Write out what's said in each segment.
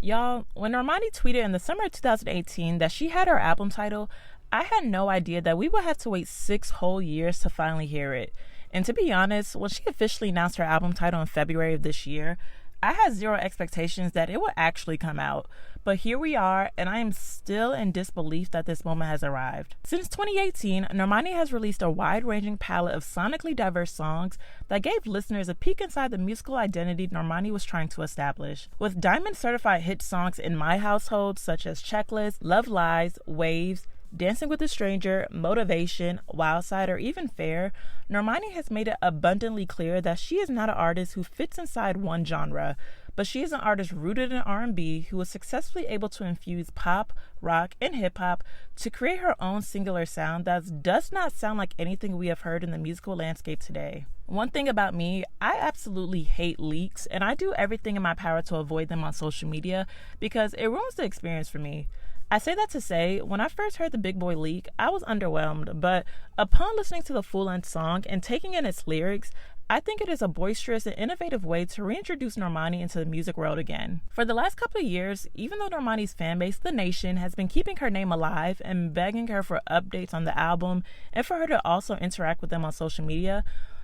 Y'all, when Normani tweeted in the summer of 2018 that she had her album title, I had no idea that we would have to wait 6 whole years to finally hear it. And to be honest, when she officially announced her album title in February of this year, I had zero expectations that it would actually come out. But here we are, and I am still in disbelief that this moment has arrived. Since 2018, Normani has released a wide-ranging palette of sonically diverse songs that gave listeners a peek inside the musical identity Normani was trying to establish. With Diamond-certified hit songs in my household, such as Checklist, Love Lies, Waves, Dancing with a Stranger, Motivation, Wild Side, or even Fair, Normani has made it abundantly clear that she is not an artist who fits inside one genre, but she is an artist rooted in R&B who was successfully able to infuse pop, rock, and hip-hop to create her own singular sound that does not sound like anything we have heard in the musical landscape today. One thing about me, I absolutely hate leaks, and I do everything in my power to avoid them on social media because it ruins the experience for me. I say that to say, when I first heard the Big Boy leak, I was underwhelmed, but upon listening to the full-length song and taking in its lyrics, I think it is a boisterous and innovative way to reintroduce Normani into the music world again. For the last couple of years, even though Normani's fanbase, The Nation, has been keeping her name alive and begging her for updates on the album and for her to also interact with them on social media,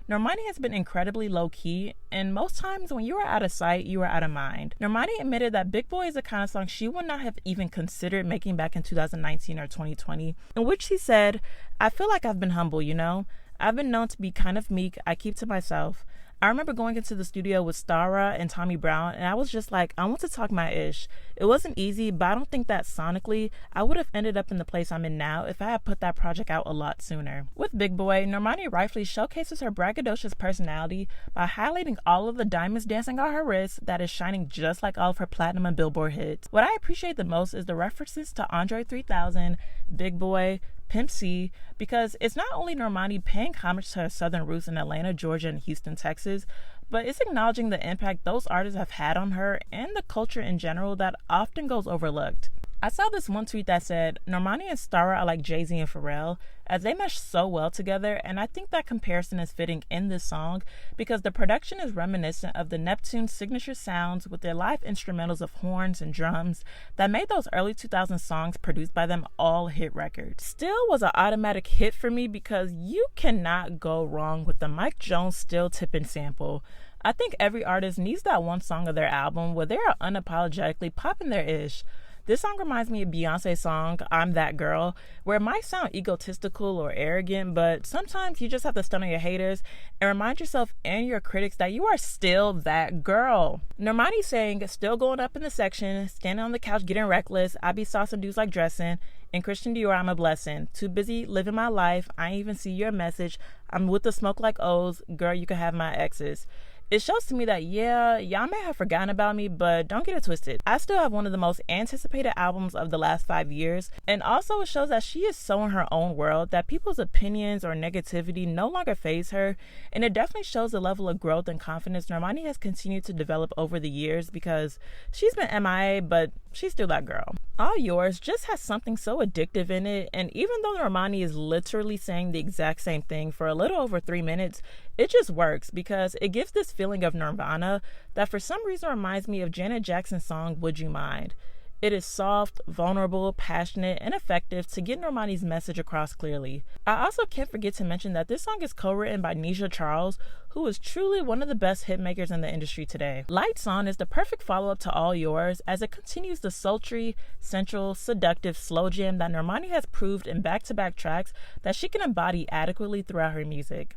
Normani has been incredibly low-key, and most times when you are out of sight, you are out of mind. Normani admitted that Big Boy is the kind of song she would not have even considered making back in 2019 or 2020, in which she said, "I feel like I've been humble, you know? I've been known to be kind of meek. I keep to myself. I remember going into the studio with Stara and Tommy Brown, and I was just like, I want to talk my ish. It wasn't easy, but I don't think that sonically I would have ended up in the place I'm in now if I had put that project out a lot sooner." With Big Boy, Normani rightfully showcases her braggadocious personality by highlighting all of the diamonds dancing on her wrist that is shining just like all of her platinum and Billboard hits. What I appreciate the most is the references to Andre 3000, Big Boy, Pimp C, because it's not only Normani paying homage to her southern roots in Atlanta, Georgia, and Houston, Texas, but it's acknowledging the impact those artists have had on her and the culture in general that often goes overlooked. I saw this one tweet that said, Normani and Stara are like Jay-Z and Pharrell, as they mesh so well together, and I think that comparison is fitting in this song because the production is reminiscent of the Neptune's signature sounds with their live instrumentals of horns and drums that made those early 2000s songs produced by them all hit records. Still was an automatic hit for me because you cannot go wrong with the Mike Jones Still Tippin' sample. I think every artist needs that one song of their album where they are unapologetically popping their ish. This song reminds me of Beyonce's song, I'm That Girl, where it might sound egotistical or arrogant, but sometimes you just have to stun on your haters and remind yourself and your critics that you are still that girl. Normani sang, still going up in the section, standing on the couch getting reckless, I be saucing dudes like dressing, and Christian Dior, I'm a blessing. Too busy living my life, I ain't even see your message, I'm with the smoke like O's, girl, you can have my exes. It shows to me that, yeah, y'all may have forgotten about me, but don't get it twisted. I still have one of the most anticipated albums of the last 5 years, and also it shows that she is so in her own world that people's opinions or negativity no longer faze her, and it definitely shows the level of growth and confidence Normani has continued to develop over the years because she's been MIA, but she's still that girl. All Yours just has something so addictive in it, and even though Normani is literally saying the exact same thing for a little over 3 minutes, it just works because it gives this feeling of nirvana that for some reason reminds me of Janet Jackson's song, Would You Mind? It is soft, vulnerable, passionate, and effective to get Normani's message across clearly. I also can't forget to mention that this song is co-written by Nisha Charles, who is truly one of the best hitmakers in the industry today. Lights On is the perfect follow-up to All Yours as it continues the sultry, sensual, seductive slow jam that Normani has proved in back-to-back tracks that she can embody adequately throughout her music.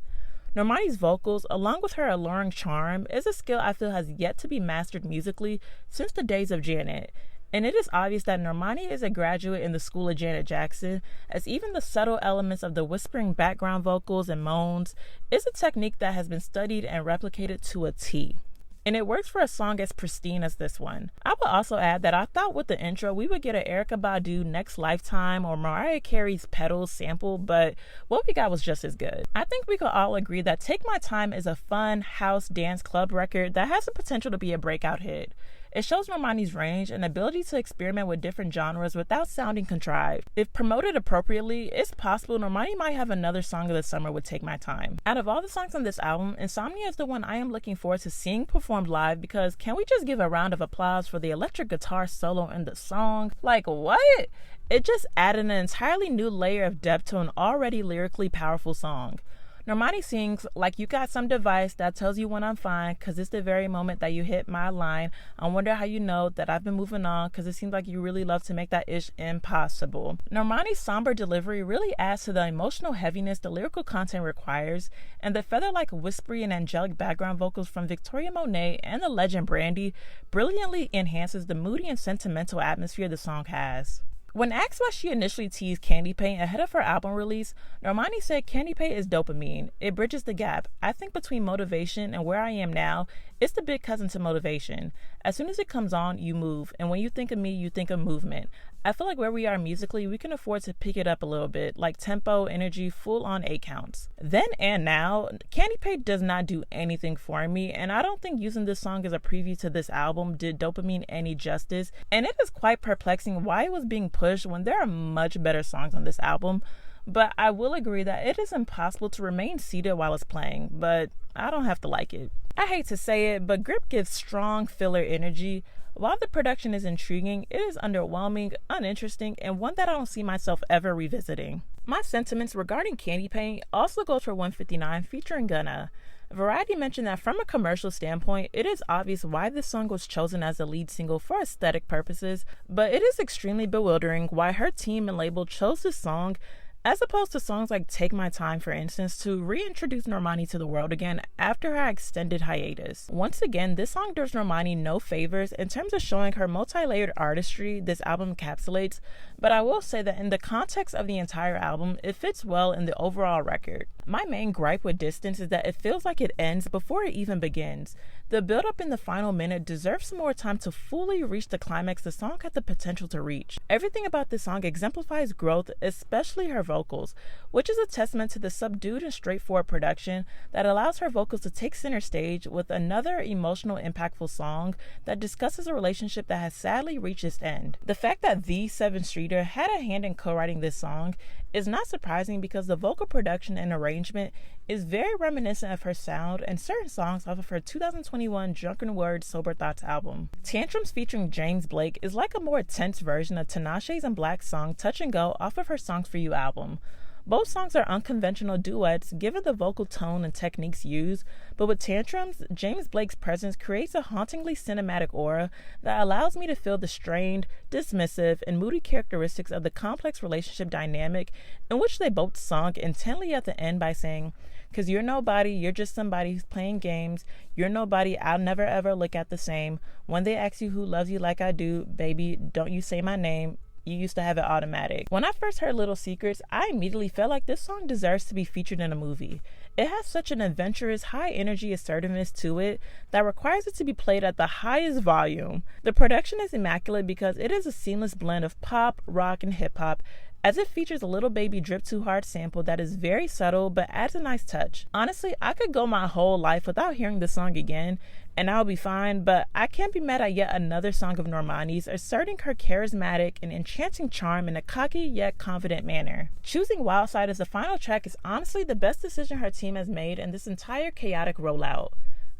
Normani's vocals, along with her alluring charm, is a skill I feel has yet to be mastered musically since the days of Janet. And it is obvious that Normani is a graduate in the school of Janet Jackson, as even the subtle elements of the whispering background vocals and moans is a technique that has been studied and replicated to a T. And it works for a song as pristine as this one. I would also add that I thought with the intro we would get an Erykah Badu Next Lifetime or Mariah Carey's Petals sample, but what we got was just as good. I think we could all agree that Take My Time is a fun house dance club record that has the potential to be a breakout hit. It shows Normani's range and ability to experiment with different genres without sounding contrived. If promoted appropriately, it's possible Normani might have another song of the summer with Take My Time. Out of all the songs on this album, Insomnia is the one I am looking forward to seeing performed live, because can we just give a round of applause for the electric guitar solo in the song? Like, what? It just added an entirely new layer of depth to an already lyrically powerful song. Normani sings like you got some device that tells you when I'm fine, cause it's the very moment that you hit my line. I wonder how you know that I've been moving on, cause it seems like you really love to make that ish impossible. Normani's somber delivery really adds to the emotional heaviness the lyrical content requires, and the feather-like whispery and angelic background vocals from Victoria Monet and the legend Brandy brilliantly enhances the moody and sentimental atmosphere the song has. When asked why she initially teased Candy Paint ahead of her album release, Normani said Candy Paint is dopamine. It bridges the gap. I think between motivation and where I am now, it's the big cousin to motivation. As soon as it comes on, you move. And when you think of me, you think of movement. I feel like where we are musically, we can afford to pick it up a little bit, like tempo, energy, full on 8 counts. Then and now, Candy Paint does not do anything for me, and I don't think using this song as a preview to this album did Dopamine any justice, and it is quite perplexing why it was being pushed when there are much better songs on this album. But I will agree that it is impossible to remain seated while it's playing, but I don't have to like it. I hate to say it, but Grip gives strong filler energy. While the production is intriguing, it is underwhelming, uninteresting, and one that I don't see myself ever revisiting. My sentiments regarding Candy Paint also goes for 159 featuring Gunna. Variety mentioned that from a commercial standpoint, it is obvious why this song was chosen as the lead single for aesthetic purposes, but it is extremely bewildering why her team and label chose this song as opposed to songs like Take My Time, for instance, to reintroduce Normani to the world again after her extended hiatus. Once again, this song does Normani no favors in terms of showing her multi-layered artistry this album encapsulates, but I will say that in the context of the entire album, it fits well in the overall record. My main gripe with Distance is that it feels like it ends before it even begins. The build-up in the final minute deserves some more time to fully reach the climax the song had the potential to reach. Everything about this song exemplifies growth, especially her vocals, which is a testament to the subdued and straightforward production that allows her vocals to take center stage with another emotional, impactful song that discusses a relationship that has sadly reached its end. The fact that the 7 Streeter had a hand in co-writing this song is not surprising because the vocal production and arrangement is very reminiscent of her sound and certain songs off of her 2021 Drunken Words Sober Thoughts album. Tantrums featuring James Blake is like a more tense version of Tinashe's and Black's song Touch and Go off of her Songs For You album. Both songs are unconventional duets given the vocal tone and techniques used, but with Tantrums, James Blake's presence creates a hauntingly cinematic aura that allows me to feel the strained, dismissive, and moody characteristics of the complex relationship dynamic in which they both sung intently at the end by saying, "'Cause you're nobody, you're just somebody who's playing games. You're nobody, I'll never ever look at the same. When they ask you who loves you like I do, baby, don't you say my name. You used to have it automatic." When I first heard Little Secrets, I immediately felt like this song deserves to be featured in a movie. It has such an adventurous, high-energy assertiveness to it that requires it to be played at the highest volume. The production is immaculate because it is a seamless blend of pop, rock, and hip-hop, as it features a Little Baby Drip Too Hard sample that is very subtle but adds a nice touch. Honestly, I could go my whole life without hearing this song again, and I'll be fine, but I can't be mad at yet another song of Normani's asserting her charismatic and enchanting charm in a cocky yet confident manner. Choosing Wild Side as the final track is honestly the best decision her team has made in this entire chaotic rollout.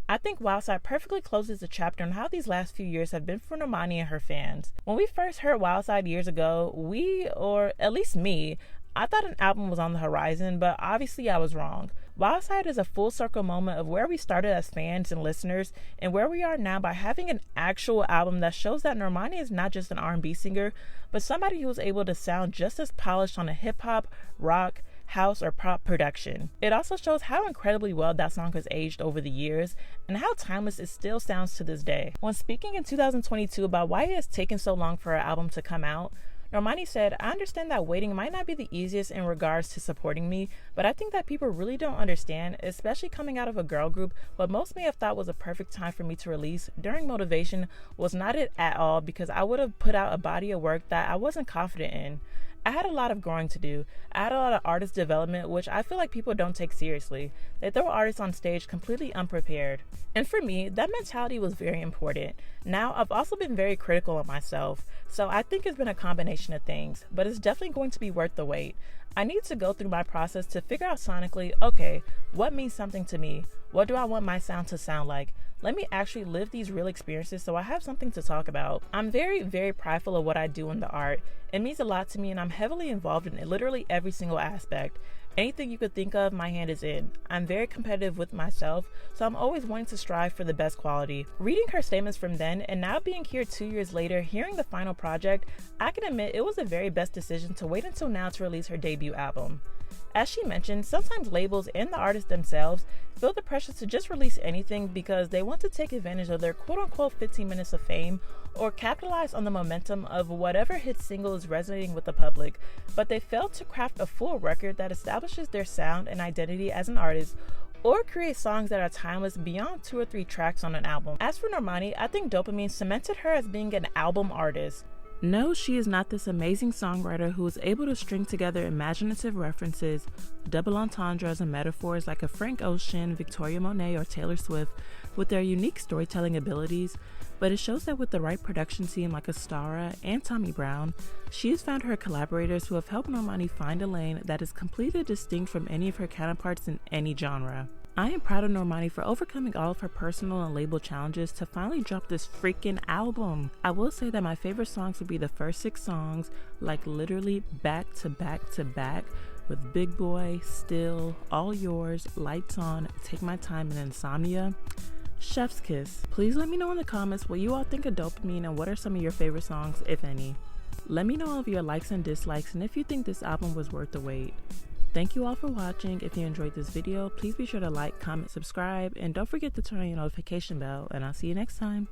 I think Wild Side perfectly closes the chapter on how these last few years have been for Normani and her fans. When we first heard Wild Side years ago, we, or at least me, I thought an album was on the horizon, but obviously I was wrong. Wild Side is a full circle moment of where we started as fans and listeners and where we are now by having an actual album that shows that Normani is not just an R&B singer, but somebody who is able to sound just as polished on a hip-hop, rock, house, or pop production. It also shows how incredibly well that song has aged over the years and how timeless it still sounds to this day. When speaking in 2022 about why it has taken so long for her album to come out, Normani said, I understand that waiting might not be the easiest in regards to supporting me, but I think that people really don't understand, especially coming out of a girl group, what most may have thought was a perfect time for me to release during motivation was not it at all, because I would have put out a body of work that I wasn't confident in. I had a lot of growing to do. I had a lot of artist development, which I feel like people don't take seriously. They throw artists on stage completely unprepared. And for me, that mentality was very important. Now, I've also been very critical of myself, so I think it's been a combination of things, but it's definitely going to be worth the wait. I need to go through my process to figure out sonically, okay, what means something to me? What do I want my sound to sound like? Let me actually live these real experiences so I have something to talk about. I'm very, very prideful of what I do in the art. It means a lot to me, and I'm heavily involved in literally every single aspect. Anything you could think of, my hand is in. I'm very competitive with myself, so I'm always wanting to strive for the best quality. Reading her statements from then, and now being here 2 years later, hearing the final project, I can admit it was the very best decision to wait until now to release her debut album. As she mentioned, sometimes labels and the artists themselves feel the pressure to just release anything because they want to take advantage of their quote-unquote 15 minutes of fame or capitalize on the momentum of whatever hit single is resonating with the public, but they fail to craft a full record that establishes their sound and identity as an artist or create songs that are timeless beyond 2 or 3 tracks on an album. As for Normani, I think Dopamine cemented her as being an album artist. No, she is not this amazing songwriter who is able to string together imaginative references, double entendres, and metaphors like a Frank Ocean, Victoria Monet, or Taylor Swift with their unique storytelling abilities, but it shows that with the right production team like Astara and Tommy Brown, she has found her collaborators who have helped Normani find a lane that is completely distinct from any of her counterparts in any genre. I am proud of Normani for overcoming all of her personal and label challenges to finally drop this freaking album. I will say that my favorite songs would be the first 6 songs, like literally back to back to back, with Big Boy, Still, All Yours, Lights On, Take My Time and Insomnia. Chef's Kiss. Please let me know in the comments what you all think of Dopamine and what are some of your favorite songs, if any. Let me know all of your likes and dislikes and if you think this album was worth the wait. Thank you all for watching. If you enjoyed this video, please be sure to like, comment, subscribe, and don't forget to turn on your notification bell, and I'll see you next time.